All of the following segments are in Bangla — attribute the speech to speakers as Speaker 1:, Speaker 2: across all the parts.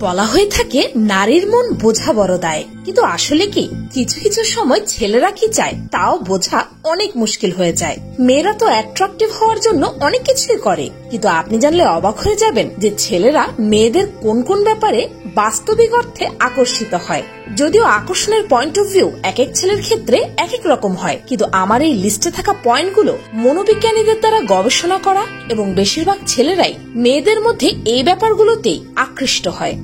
Speaker 1: বলা হয়ে থাকে নারীর মন বোঝা বড় দায়, কিন্তু আসলে কি কিছু কিছু সময় ছেলেরা কি চায় তাও বোঝা অনেক মুশকিল হয়ে যায়। মেয়েরা তো অ্যাট্রাকটিভ হওয়ার জন্য অনেক কিছুই করে, কিন্তু আপনি জানলে অবাক হয়ে যাবেন যে ছেলেরা মেয়েদের কোন কোন ব্যাপারে বাস্তবিক অর্থে আকর্ষিত হয়। যদিও আকর্ষণের পয়েন্ট অফ ভিউ এক এক ছেলের ক্ষেত্রে এক এক রকম হয়, কিন্তু আমার এই লিস্টে থাকা পয়েন্টগুলো মনোবিজ্ঞানীদের দ্বারা গবেষণা করা এবং বেশিরভাগ ছেলেরাই মেয়েদের মধ্যে এই ব্যাপারগুলোতেই আকৃষ্ট হয়।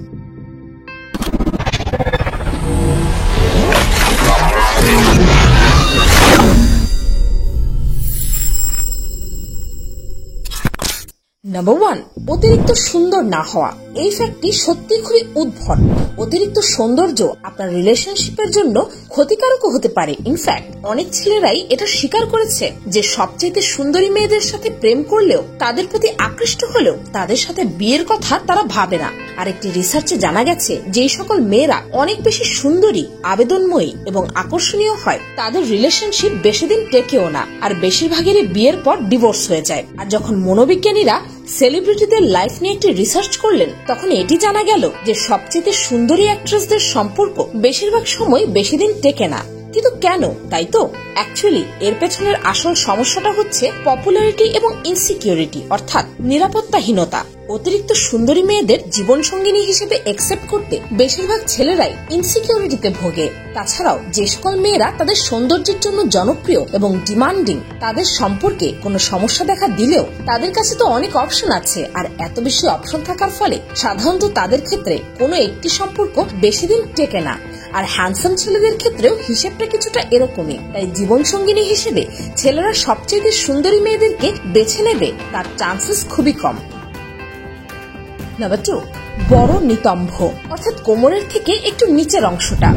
Speaker 1: নাম্বার 1, অতিরিক্ত সুন্দর না হওয়া। এই ফ্যাক্টটি সত্যি খুবই উদ্ভট। অতিরিক্ত সৌন্দর্য আপনার রিলেশনশিপের জন্য ক্ষতিকারকও হতে পারে। ইনফ্যাক্ট অনেক ছেলেরাই এটা স্বীকার করেছে যে সবচেয়ে সুন্দরী মেয়েদের সাথে প্রেম করলেও, তাদের প্রতি আকৃষ্ট হলেও তাদের সাথে বিয়ের কথা তারা ভাবে না। আরেকটি রিসার্চে জানা গেছে যে সকল মেয়েরা অনেক বেশি সুন্দরী, আবেদনময়ী এবং আকর্ষণীয় হয় তাদের রিলেশনশিপ বেশি দিন টেকেও না, আর বেশিরভাগেরই বিয়ের পর ডিভোর্স হয়ে যায়। আর যখন মনোবিজ্ঞানীরা সেলিব্রিটিদের লাইফ নিয়ে একটি রিসার্চ করলেন, তখন এটি জানা গেল যে সবচেয়ে সুন্দরী অ্যাক্ট্রেসদের সম্পর্ক বেশিরভাগ সময় বেশি দিন টেকে না। কিন্তু কেন? তাই তো অ্যাকচুয়ালি এর পেছনের আসল সমস্যাটা হচ্ছে পপুলারিটি এবং ইনসিকিউরিটি, অর্থাৎ নিরাপত্তাহীনতা। অতিরিক্ত সুন্দরী মেয়েদের জীবন সঙ্গিনী হিসেবে একসেপ্ট করতে বেশিরভাগ ছেলেরাই ইনসিকিউরিটিতে ভোগে। তাছাড়াও যে সকল মেয়েরা তাদের সৌন্দর্যের জন্য জনপ্রিয় এবং ডিমান্ডিং, তাদের সম্পর্কে কোনো সমস্যা দেখা দিলেও তাদের কাছে তো অনেক অপশন আছে, আর এত বেশি অপশন থাকার ফলে সাধারণত তাদের ক্ষেত্রে কোনো একটি সম্পর্ক বেশি দিন টেকে না। আর হ্যান্ডসাম ছেলেদের ক্ষেত্রেও হিসেবটা কিছুটা এরকমই। তাই জীবন সঙ্গিনী হিসেবে ছেলেরা সবচেয়ে সুন্দরী মেয়েদেরকে বেছে নেবে তার চান্সেস খুবই কম। নাম্বার 2, বড় নিতম্ব, অর্থাৎ কোমরের থেকে একটু নিচের অংশটা।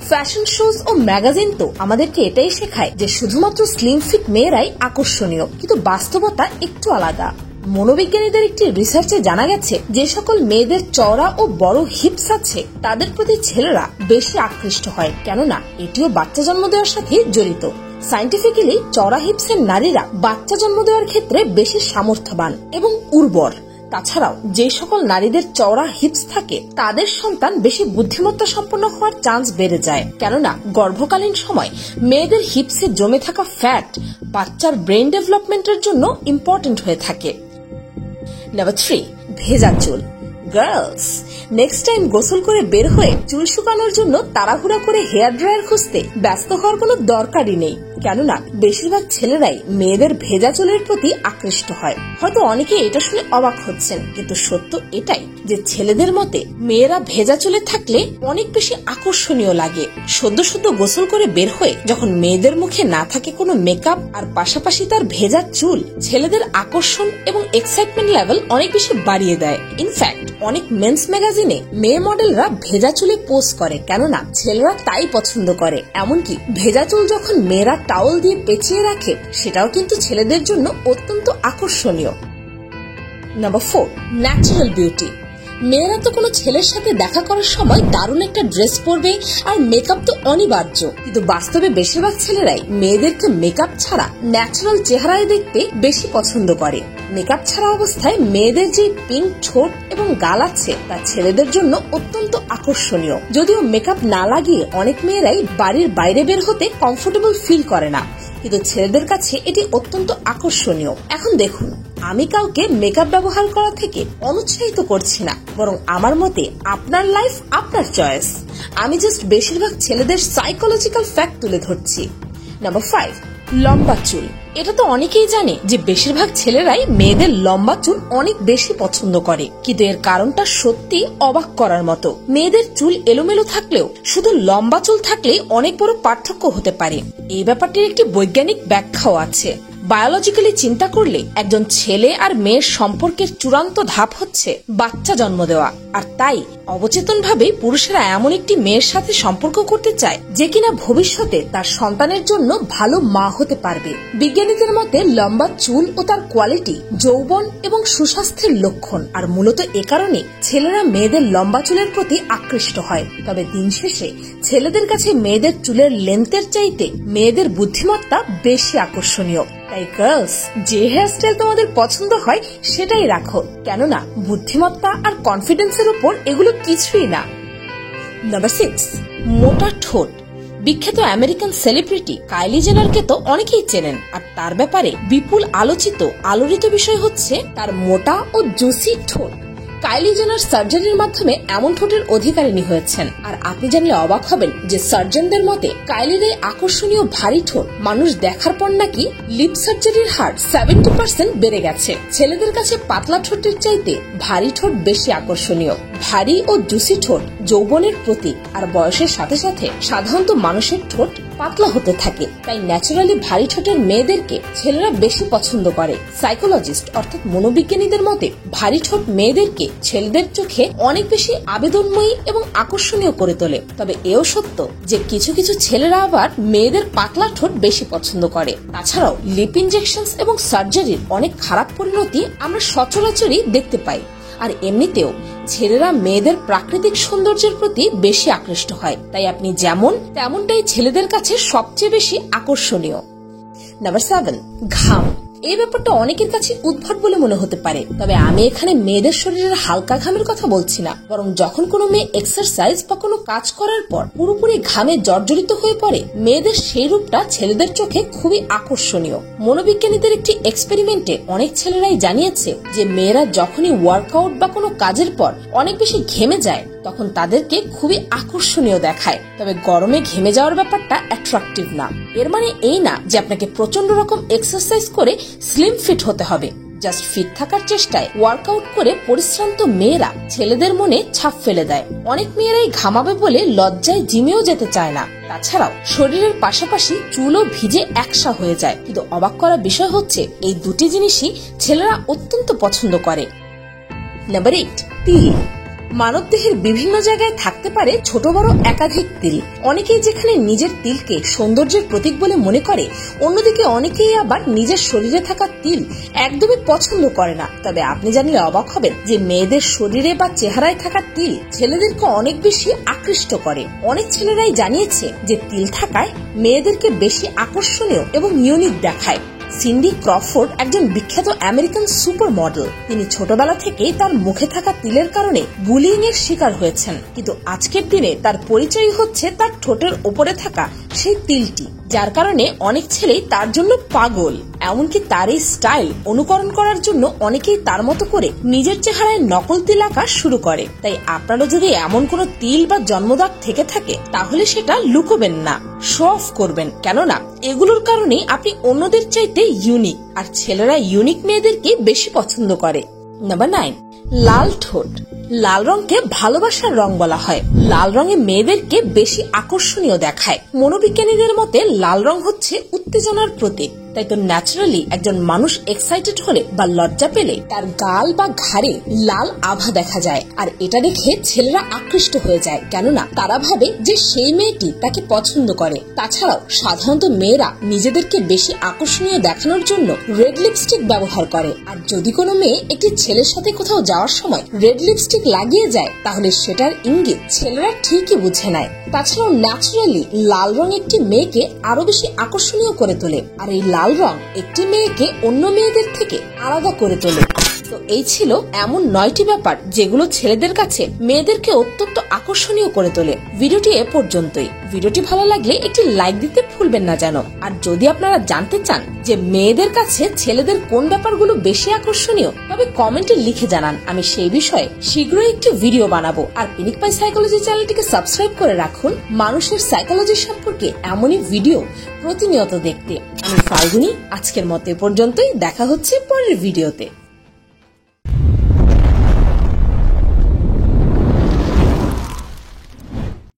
Speaker 1: ফ্যাশন শোজ ও ম্যাগাজিন তো আমাদেরকে এটাই শেখায় যে শুধুমাত্র স্লিম ফিট মেয়েরাই আকর্ষণীয়, কিন্তু বাস্তবতা একটু আলাদা। মনোবিজ্ঞানীদের একটি রিসার্চে জানা গেছে যে সকল মেয়েদের চওড়া ও বড় হিপস আছে তাদের প্রতি ছেলেরা বেশি আকৃষ্ট হয়, কেননা এটিও বাচ্চা জন্ম দেওয়ার সাথে জড়িত। সায়েন্টিফিক্যালি চওড়া হিপসের নারীরা বাচ্চা জন্ম দেওয়ার ক্ষেত্রে বেশি সামর্থ্যবান এবং উর্বর। তাছাড়াও যে সকল নারীদের চওড়া হিপস থাকে তাদের সন্তান বেশি বুদ্ধিমত্তা সম্পন্ন হওয়ার চান্স বেড়ে যায়, কেননা গর্ভকালীন সময় মেয়েদের হিপসে জমে থাকা ফ্যাট বাচ্চার ব্রেন ডেভেলপমেন্টের জন্য ইম্পর্টেন্ট হয়ে থাকে। নাম্বার 3, ভেজা চুল। গার্লস, নেক্সট টাইম গোসল করে বের হয়ে চুল শুকানোর জন্য তাড়াহুড়া করে হেয়ার ড্রায়ার খুঁজতে ব্যস্ত হওয়ার কোনো দরকারই নেই, কেননা বেশিরভাগ ছেলেরাই মেয়েদের ভেজা চুলের প্রতি আকৃষ্ট হয়। হয়তো অনেকে এটা শুনে অবাক হচ্ছেন, কিন্তু সত্য এটাই যে ছেলেদের মতে মেয়েরা ভেজা চুলে থাকলে অনেক বেশি আকর্ষণীয় লাগে। সদ্য সদ্য গোসল করে বের হয়ে যখন মেয়েদের মুখে না থাকে কোনো মেকআপ, আর পাশাপাশি তার ভেজা চুল ছেলেদের আকর্ষণ এবং এক্সাইটমেন্ট লেভেল অনেক বেশি বাড়িয়ে দেয়। ইনফ্যাক্ট অনেক মেন্স ম্যাগাজিনে মেয়ে মডেলরা ভেজা চুলে পোজ করে, কেননা ছেলেরা তাই পছন্দ করে। এমনকি ভেজা চুল যখন মেয়েরা টাওয়াল দিয়ে পেঁচিয়ে রাখে সেটাও কিন্তু ছেলেদের জন্য অত্যন্ত আকর্ষণীয়। Number 4, natural beauty. মেয়েরা তো কোনো ছেলের সাথে দেখা করার সময় দারুণ একটা ড্রেস পরবে, আর মেকআপ তো অনিবার্য, কিন্তু বাস্তবে বেশিরভাগ ছেলেরাই মেয়েদেরকে মেকআপ ছাড়া ন্যাচারাল চেহারায় দেখতে বেশি পছন্দ করে। মেকআপ ছাড়া অবস্থায় মেয়েদের যে পিঙ্ক ঠোঁট এবং গাল আছে তা ছেলেদের জন্য অত্যন্ত আকর্ষণীয়। যদিও মেকআপ না লাগিয়ে অনেক মেয়েরাই বাড়ির বাইরে বের হতে কমফোর্টেবল ফিল করে না, কিন্তু ছেলেদের কাছে এটি অত্যন্ত আকর্ষণীয়। এখন দেখুন, আমি কাউকে মেকআপ ব্যবহার করা থেকে অনুৎসাহিত করছি না, বরং আমার মতে আপনার লাইফ আপনার চয়েস। আমি জাস্ট বেশিরভাগ ছেলেদের সাইকোলজিক্যাল ফ্যাক্ট তুলে ধরছি। নাম্বার 5, লম্বা চুল। এটা তো অনেকেই জানে যে বেশিরভাগ ছেলেরাই মেয়েদের লম্বা চুল অনেক বেশি পছন্দ করে, কিন্তু এর কারণটা সত্যি অবাক করার মতো। মেয়েদের চুল এলোমেলো থাকলেও শুধু লম্বা চুল থাকলে অনেক বড় পার্থক্য হতে পারে। এই ব্যাপারটির একটি বৈজ্ঞানিক ব্যাখ্যাও আছে। বায়োলজিক্যালি চিন্তা করলে একজন ছেলে আর মেয়ের সম্পর্কের চূড়ান্ত ধাপ হচ্ছে বাচ্চা জন্ম দেওয়া, আর তাই অবচেতন ভাবে পুরুষেরা এমন একটি মেয়ের সাথে সম্পর্ক করতে চায় যে কিনা ভবিষ্যতে তার সন্তানের জন্য ভালো মা হতে পারবে। বিজ্ঞানীদের মতে লম্বা চুল ও তার কোয়ালিটি যৌবন এবং সুস্বাস্থ্যের লক্ষণ, আর মূলত এ কারণে ছেলেরা মেয়েদের লম্বা চুলের প্রতি আকৃষ্ট হয়। তবে দিন শেষে ছেলেদের কাছে মেয়েদের চুলের লেন্থের চাইতে মেয়েদের বুদ্ধিমত্তা বেশি আকর্ষণীয়। তাই গার্লস, যে হেয়ারস্টাইল তোমাদের পছন্দ হয় সেটাই রাখো, কেননা বুদ্ধিমত্তা আর কনফিডেন্সের উপর এগুলো কিছুই না। নাম্বার 6, মোটা ঠোঁট। বিখ্যাত আমেরিকান সেলিব্রিটি কাইলি জেনারকে তো অনেকেই চেনেন, আর তার ব্যাপারে বিপুল আলোড়িত বিষয় হচ্ছে তার মোটা ও জুসি ঠোঁট। কাইলি জেনার সার্জারির মাধ্যমে এমন ঠোঁটের অধিকারিণী হয়েছেন, আর আপনি জানলে অবাক হবেন যে সার্জনদের মতে কাইলির এই আকর্ষণীয় ভারী ঠোঁট মানুষ দেখার পর নাকি লিপ সার্জারির হার 70% বেড়ে গেছে। ছেলেদের কাছে পাতলা ঠোঁটের চাইতে ভারী ঠোঁট বেশি আকর্ষণীয়। ভারী ও জুসি ঠোঁট যৌবনের প্রতীক, আর বয়সের সাথে সাথে সাধারণত মানুষের ঠোঁট পাতলা হতে থাকে, তাই ন্যাচারালি ভারী ঠোঁটের মেয়েদেরকে ছেলেরা বেশি পছন্দ করে। সাইকোলজিস্ট অর্থাৎ মনোবিজ্ঞানীদের মতে ভারী ঠোঁট মেয়েদেরকে ছেলেদের চোখে অনেক বেশি আবেদনময়ী এবং আকর্ষণীয় করে তোলে। তবে এও সত্য যে কিছু কিছু ছেলেরা আবার মেয়েদের পাতলা ঠোঁট বেশি পছন্দ করে। তাছাড়াও লিপ ইনজেকশন এবং সার্জারির অনেক খারাপ পরিণতি আমরা সচরাচরই দেখতে পাই। আর এমনিতেও ছেলেরা মেয়েদের প্রাকৃতিক সৌন্দর্যের প্রতি বেশি আকৃষ্ট হয়, তাই আপনি যেমন তেমনটাই ছেলেদের কাছে সবচেয়ে বেশি আকর্ষণীয়। নাম্বার 7, ঘাম। এই ব্যাপারটা অনেকের কাছে উদ্ভট বলে মনে হতে পারে, তবে আমি এখানে মেয়েদের শরীরের হালকা ঘামের কথা বলছি না, বরং যখন কোনো মেয়ে এক্সারসাইজ বা কোনো কাজ করার পর পুরোপুরি ঘামে জর্জরিত হয়ে পড়ে, মেয়েদের সেই রূপটা ছেলেদের চোখে খুবই আকর্ষণীয়। মনোবিজ্ঞানীদের একটি এক্সপেরিমেন্টে অনেক ছেলেরাই জানিয়েছে যে মেয়েরা যখনই ওয়ার্কআউট বা কোনো কাজের পর অনেক বেশি ঘেমে যায় তখন তাদেরকে খুবই আকর্ষণীয় দেখায়। তবে গরমে ঘেমে যাওয়ার ব্যাপারটা অ্যাট্রাকটিভ না। এর মানে এই না যে আপনাকে প্রচন্ড রকম এক্সারসাইজ করে স্লিম ফিট হতে হবে। জাস্ট ফিট থাকার চেষ্টায় ওয়ার্কআউট করে পরিশ্রান্ত মেয়েরা ছেলেদের মনে ছাপ ফেলে দেয়। অনেক মেয়েরাই ঘামাবে বলে লজ্জায় জিমেও যেতে চায় না। তাছাড়াও শরীরের পাশাপাশি চুলও ভিজে একসা হয়ে যায়। কিন্তু অবাক করা বিষয় হচ্ছে এই দুটি জিনিসই ছেলেরা অত্যন্ত পছন্দ করে। নাম্বার 8, তিল। মানব দেহের বিভিন্ন জায়গায় থাকতে পারে ছোট বড় একাধিক তিল। অনেকেই যেখানে নিজের তিলকে সৌন্দর্যের প্রতীক বলে মনে করে, অন্যদিকে অনেকেই আবার নিজের শরীরে থাকা তিল একদমই পছন্দ করে না। তবে আপনি জানলে অবাক হবেন যে মেয়েদের শরীরে বা চেহারায় থাকা তিল ছেলেদেরকে অনেক বেশি আকৃষ্ট করে। অনেক ছেলেরাই জানিয়েছে যে তিল থাকায় মেয়েদেরকে বেশি আকর্ষণীয় এবং ইউনিক দেখায়। সিন্ডি ক্রফোর্ড একজন বিখ্যাত আমেরিকান সুপার মডেল। তিনি ছোটবেলা থেকেই তার মুখে থাকা তিলের কারণে বুলিং এর শিকার হয়েছেন, কিন্তু আজকের দিনে তার পরিচয় হচ্ছে তার ঠোঁটের ওপরে থাকা সেই তিলটি, যার কারণে অনেক ছেলেই তার জন্য পাগল। এমনকি তার এই স্টাইল অনুকরণ করার জন্য অনেকেই তার মতো করে নিজের চেহারায় নকল তিল আঁকা শুরু করে। তাই আপনারও যদি এমন কোনো তিল বা জন্মদাগ থেকে থাকে তাহলে সেটা লুকোবেন না, শো অফ করবেন, কেননা এগুলোর কারণেই আপনি অন্যদের চাইতে ইউনিক, আর ছেলেরা ইউনিক মেয়েদেরকে বেশি পছন্দ করে। নাম্বার 9, লাল ঠোঁট। লাল রঙকে ভালোবাসার রং বলা হয়। লাল রঙে মেয়েদেরকে বেশি আকর্ষণীয় দেখায়। মনোবিজ্ঞানীদের মতে লাল রং হচ্ছে উত্তেজনার প্রতীক। তাই তো ন্যাচারালি একজন মানুষ এক্সাইটেড হলে বা লজ্জা পেলে তার গাল বা ঘাড়ে লাল আভা দেখা যায়, আর এটা দেখে ছেলেরা আকৃষ্ট হয়ে যায়, কেননা তারা ভাবে যে সেই মেয়েটি তাকে পছন্দ করে। তাছাড়াও সাধারণত মেয়েরা নিজেদেরকে বেশি আকর্ষণীয় দেখানোর জন্য রেড লিপস্টিক ব্যবহার করে, আর যদি কোনো মেয়ে একটি ছেলের সাথে কোথাও যাওয়ার সময় রেড লিপস্টিক লাগিয়ে যায় তাহলে সেটার ইঙ্গিত ছেলেরা ঠিকই বুঝে নেয়। তাছাড়াও ন্যাচারালি লাল রং একটি মেয়েকে আরো বেশি আকর্ষণীয় করে তোলে, আর এই লাল রং একটি মেয়েকে অন্য মেয়েদের থেকে আলাদা করে তোলে। তো এই ছিল এমন 9টি ব্যাপার যেগুলো ছেলেদের কাছে মেয়েদেরকে অত্যন্ত আকর্ষণীয় করে তোলে। ভিডিওটি এ পর্যন্তই। ভিডিওটি ভালো লাগলে একটি লাইক দিতে ভুলবেন না যেন। আর যদি আপনারা জানতে চান যে মেয়েদের কাছে ছেলেদের কোন ব্যাপারগুলো বেশি আকর্ষণীয়, তবে কমেন্টে লিখে জানান, আমি সেই বিষয়ে শীঘ্রই একটি ভিডিও বানাবো। আর পিনিক পাই সাইকোলজি চ্যানেলটিকে সাবস্ক্রাইব করে রাখুন মানুষের সাইকোলজি সম্পর্কে এমনই ভিডিও প্রতিনিয়ত দেখতে। আমি ফাল্গুনি, আজকের মতো এ পর্যন্তই। দেখা হচ্ছে পরের ভিডিওতে।